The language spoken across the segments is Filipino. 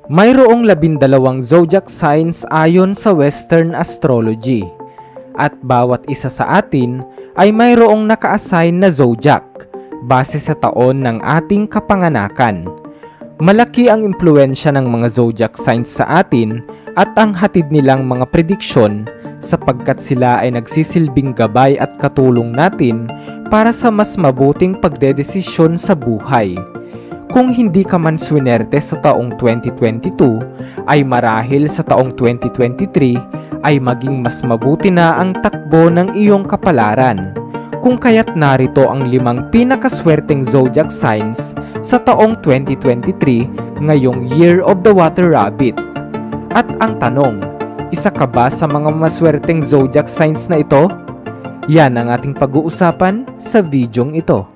Mayroong 12 zodiac signs ayon sa Western astrology, at bawat isa sa atin ay mayroong naka-assign na zodiac base sa taon ng ating kapanganakan. Malaki ang impluwensya ng mga zodiac signs sa atin at ang hatid nilang mga prediksyon sapagkat sila ay nagsisilbing gabay at katulong natin para sa mas mabuting pagdedesisyon sa buhay. Kung hindi ka man swinerte sa taong 2022, ay marahil sa taong 2023 ay maging mas mabuti na ang takbo ng iyong kapalaran. Kung kaya't narito ang 5 pinakaswerteng zodiac signs sa taong 2023 ngayong Year of the Water Rabbit. At ang tanong, isa ka ba sa mga maswerteng zodiac signs na ito? Yan ang ating pag-uusapan sa videong ito.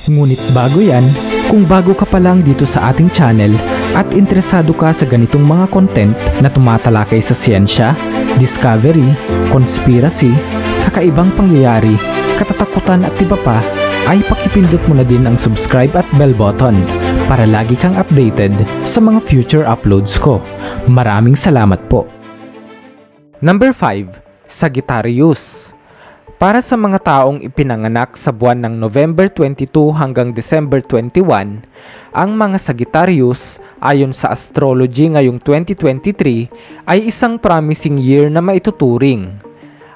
Ngunit bago yan, kung bago ka pa lang dito sa ating channel at interesado ka sa ganitong mga content na tumatalakay sa siyensya, discovery, conspiracy, kakaibang pangyayari, katatakutan at iba pa, ay pakipindot mo na din ang subscribe at bell button para lagi kang updated sa mga future uploads ko. Maraming salamat po. Number 5. Sagittarius. Para sa mga taong ipinanganak sa buwan ng November 22 hanggang December 21, ang mga Sagittarius ayon sa astrology ngayong 2023 ay isang promising year na maituturing.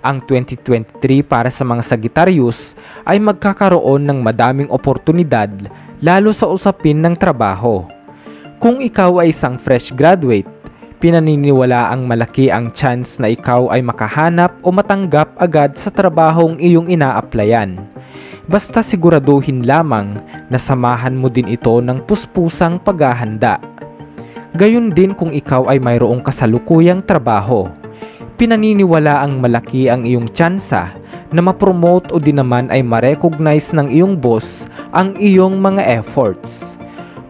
Ang 2023 para sa mga Sagittarius ay magkakaroon ng madaming oportunidad lalo sa usapin ng trabaho. Kung ikaw ay isang fresh graduate, pinaniniwala ang malaki ang chance na ikaw ay makahanap o matanggap agad sa trabahong iyong ina-applyan. Basta siguraduhin lamang na samahan mo din ito ng puspusang paghahanda. Gayon din kung ikaw ay mayroong kasalukuyang trabaho. Pinaniniwala ang malaki ang iyong tsansa na ma-promote o di naman ay ma-recognize ng iyong boss ang iyong mga efforts.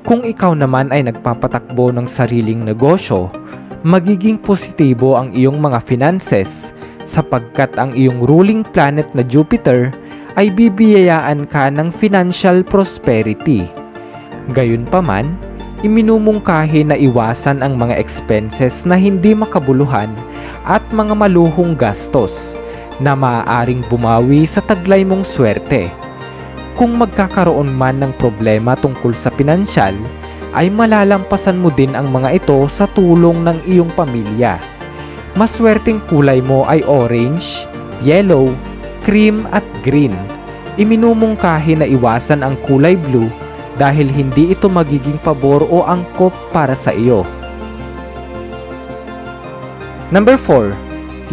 Kung ikaw naman ay nagpapatakbo ng sariling negosyo, magiging positibo ang iyong mga finances sapagkat ang iyong ruling planet na Jupiter ay bibiyayaan ka ng financial prosperity. Gayunpaman, iminumungkahi na iwasan ang mga expenses na hindi makabuluhan at mga maluhong gastos na maaaring bumawi sa taglay mong swerte. Kung magkakaroon man ng problema tungkol sa pinansyal, ay malalampasan mo din ang mga ito sa tulong ng iyong pamilya. Maswerteng kulay mo ay orange, yellow, cream at green. Iminumungkahi na iwasan ang kulay blue dahil hindi ito magiging pabor o angkop para sa iyo. Number 4.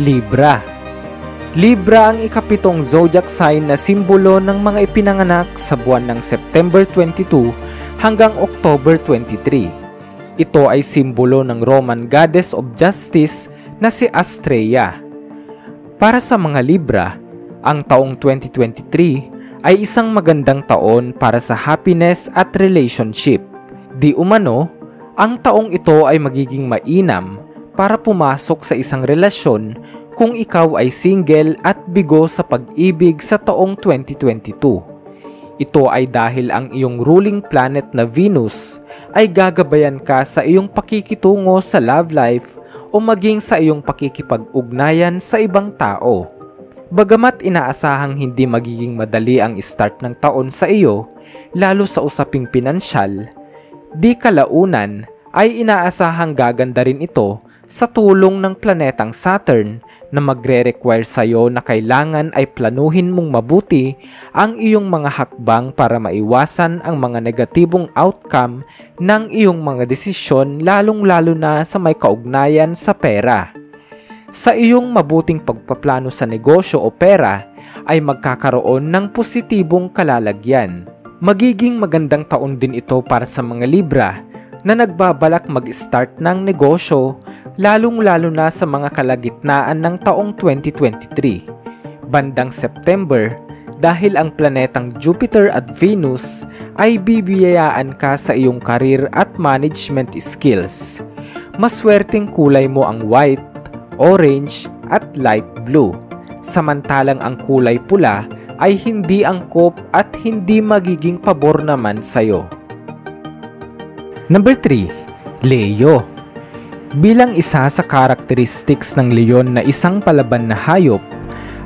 Libra. Libra ang ikapitong zodiac sign na simbolo ng mga ipinanganak sa buwan ng September 22 hanggang October 23. Ito ay simbolo ng Roman goddess of justice na si Astrea. Para sa mga Libra, ang taong 2023 ay isang magandang taon para sa happiness at relationship. Di umano, ang taong ito ay magiging mainam para pumasok sa isang relasyon kung ikaw ay single at bigo sa pag-ibig sa taong 2022. Ito ay dahil ang iyong ruling planet na Venus ay gagabayan ka sa iyong pakikitungo sa love life o maging sa iyong pakikipag-ugnayan sa ibang tao. Bagamat inaasahang hindi magiging madali ang start ng taon sa iyo, lalo sa usaping pinansyal, di kalaunan ay inaasahang gaganda rin ito sa tulong ng planetang Saturn na magre-require sa iyo na kailangan ay planuhin mong mabuti ang iyong mga hakbang para maiwasan ang mga negatibong outcome ng iyong mga desisyon lalong-lalo na sa may kaugnayan sa pera. Sa iyong mabuting pagpaplano sa negosyo o pera ay magkakaroon ng positibong kalalagyan. Magiging magandang taon din ito para sa mga Libra na nagbabalak mag-start ng negosyo lalong-lalo na sa mga kalagitnaan ng taong 2023. Bandang September, dahil ang planetang Jupiter at Venus ay bibiyayaan ka sa iyong career at management skills. Maswerteng kulay mo ang white, orange at light blue. Samantalang ang kulay pula ay hindi angkop at hindi magiging pabor naman sa'yo. Number 3. Leo. Bilang isa sa characteristics ng leon na isang palaban na hayop,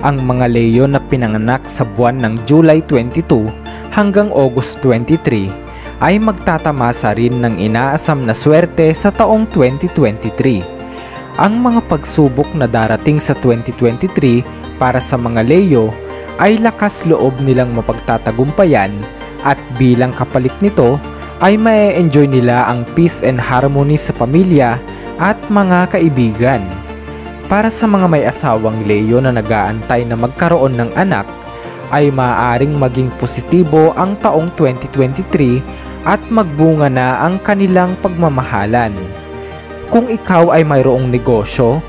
ang mga Leo na pinanganak sa buwan ng July 22 hanggang August 23 ay magtatamasa rin ng inaasam na swerte sa taong 2023. Ang mga pagsubok na darating sa 2023 para sa mga Leo ay lakas loob nilang mapagtatagumpayan at bilang kapalit nito ay mae-enjoy nila ang peace and harmony sa pamilya at mga kaibigan. Para sa mga may asawang Leo na nag-aantay na magkaroon ng anak, ay maaaring maging positibo ang taong 2023 at magbunga na ang kanilang pagmamahalan. Kung ikaw ay mayroong negosyo,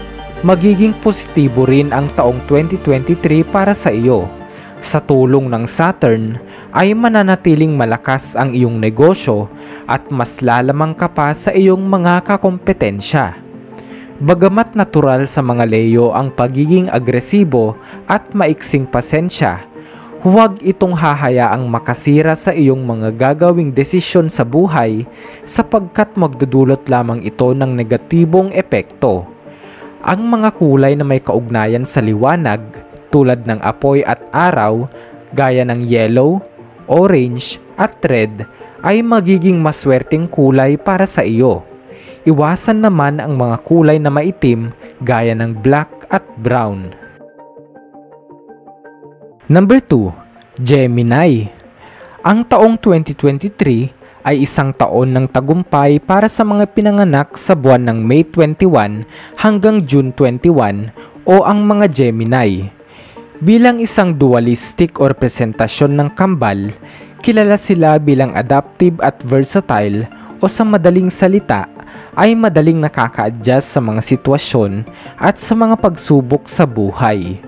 magiging positibo rin ang taong 2023 para sa iyo. Sa tulong ng Saturn ay mananatiling malakas ang iyong negosyo at mas lalamang ka pa sa iyong mga kakompetensya. Bagamat natural sa mga Leo ang pagiging agresibo at maiksing pasensya, huwag itong hahayaang makasira sa iyong mga gagawing desisyon sa buhay sapagkat magdudulot lamang ito ng negatibong epekto. Ang mga kulay na may kaugnayan sa liwanag tulad ng apoy at araw, gaya ng yellow, orange at red ay magiging maswerteng kulay para sa iyo. Iwasan naman ang mga kulay na maitim gaya ng black at brown. Number 2. Gemini. Ang taong 2023 ay isang taon ng tagumpay para sa mga pinanganak sa buwan ng May 21 hanggang June 21 o ang mga Gemini. Bilang isang dualistic o representasyon ng kambal, kilala sila bilang adaptive at versatile o sa madaling salita ay madaling nakaka-adjust sa mga sitwasyon at sa mga pagsubok sa buhay.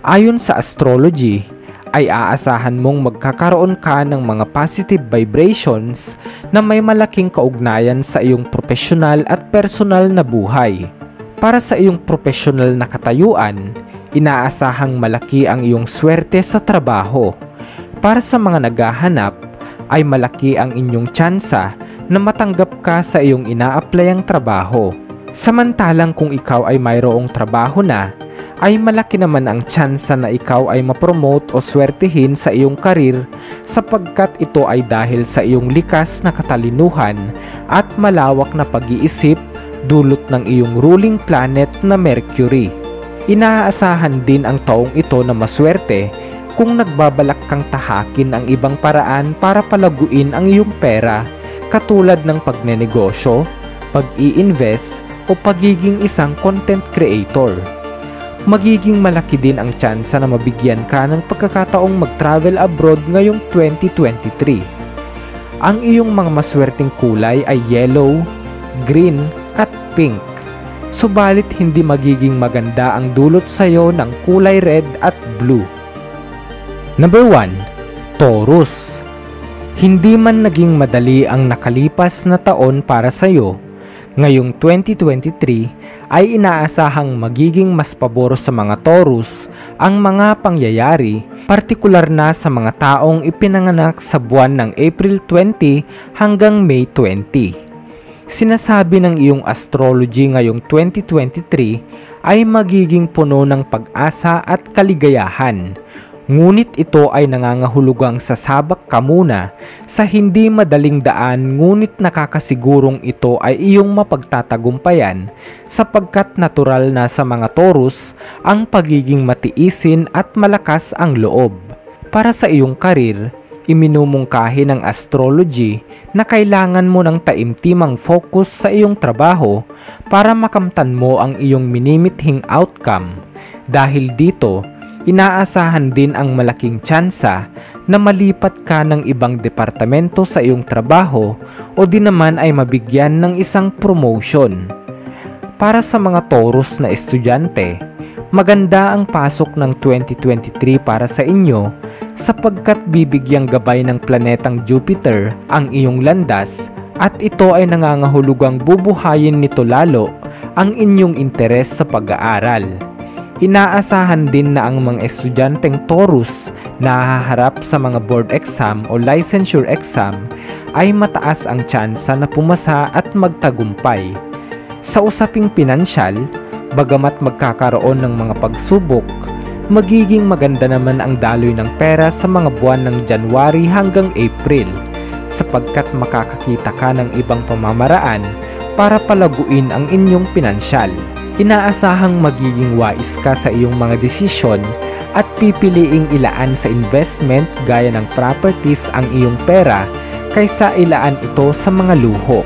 Ayon sa astrology, ay aasahan mong magkakaroon ka ng mga positive vibrations na may malaking kaugnayan sa iyong profesional at personal na buhay. Para sa iyong profesional na katayuan, inaasahang malaki ang iyong swerte sa trabaho. Para sa mga naghahanap, ay malaki ang inyong tsansa na matanggap ka sa iyong ina-applyang trabaho. Samantalang kung ikaw ay mayroong trabaho na, ay malaki naman ang tsansa na ikaw ay mapromote o swertihin sa iyong karir sapagkat ito ay dahil sa iyong likas na katalinuhan at malawak na pag-iisip dulot ng iyong ruling planet na Mercury. Inaasahan din ang taong ito na maswerte kung nagbabalak kang tahakin ang ibang paraan para palaguin ang iyong pera katulad ng pagnenegosyo, pag-i-invest o pagiging isang content creator. Magiging malaki din ang tsansa na mabigyan ka ng pagkakataong mag-travel abroad ngayong 2023. Ang iyong mga maswerteng kulay ay yellow, green at pink. Subalit hindi magiging maganda ang dulot sa iyo ng kulay red at blue. Number 1. Taurus. Hindi man naging madali ang nakalipas na taon para sa iyo, ngayong 2023 ay inaasahang magiging mas pabor sa mga Taurus ang mga pangyayari, partikular na sa mga taong ipinanganak sa buwan ng April 20 hanggang May 20. Sinasabi ng iyong astrology ngayong 2023 ay magiging puno ng pag-asa at kaligayahan. Ngunit ito ay nangangahulugang sasabak ka muna sa hindi madaling daan ngunit nakakasigurong ito ay iyong mapagtatagumpayan sapagkat natural na sa mga Taurus ang pagiging matiisin at malakas ang loob. Para sa iyong karir, iminumungkahi ng astrology na kailangan mo ng taimtimang focus sa iyong trabaho para makamtan mo ang iyong minimithing outcome. Dahil dito, inaasahan din ang malaking tsansa na malipat ka ng ibang departamento sa iyong trabaho o di naman ay mabigyan ng isang promotion. Para sa mga Taurus na estudyante, maganda ang pasok ng 2023 para sa inyo sapagkat bibigyang gabay ng planetang Jupiter ang iyong landas at ito ay nangangahulugang bubuhayin nito lalo ang inyong interes sa pag-aaral. Inaasahan din na ang mga estudyanteng Taurus nahaharap sa mga board exam o licensure exam, ay mataas ang tsansa na pumasa at magtagumpay. Sa usaping pinansyal, bagamat magkakaroon ng mga pagsubok, magiging maganda naman ang daloy ng pera sa mga buwan ng January hanggang April, sapagkat makakakita ka ng ibang pamamaraan para palaguin ang inyong pinansyal. Inaasahang magiging wais ka sa iyong mga desisyon at pipiliing ilaan sa investment gaya ng properties ang iyong pera kaysa ilaan ito sa mga luho.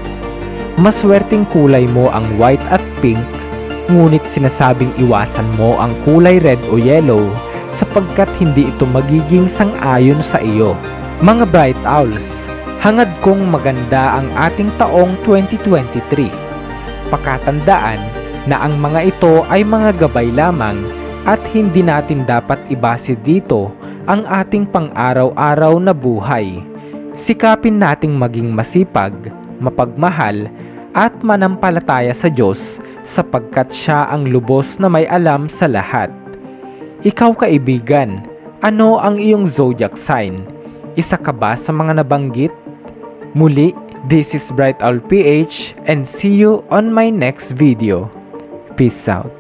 Maswerteng kulay mo ang white at pink, ngunit sinasabing iwasan mo ang kulay red o yellow sapagkat hindi ito magiging sang-ayon sa iyo. Mga Bright Owls, hangad kong maganda ang ating taong 2023. Pakatandaan na ang mga ito ay mga gabay lamang at hindi natin dapat ibase dito ang ating pang-araw-araw na buhay. Sikapin nating maging masipag, mapagmahal at manampalataya sa Diyos sapagkat Siya ang lubos na may alam sa lahat. Ikaw kaibigan, ano ang iyong zodiac sign? Isa ka ba sa mga nabanggit? Muli, this is Bright Owl PH and see you on my next video. Peace out.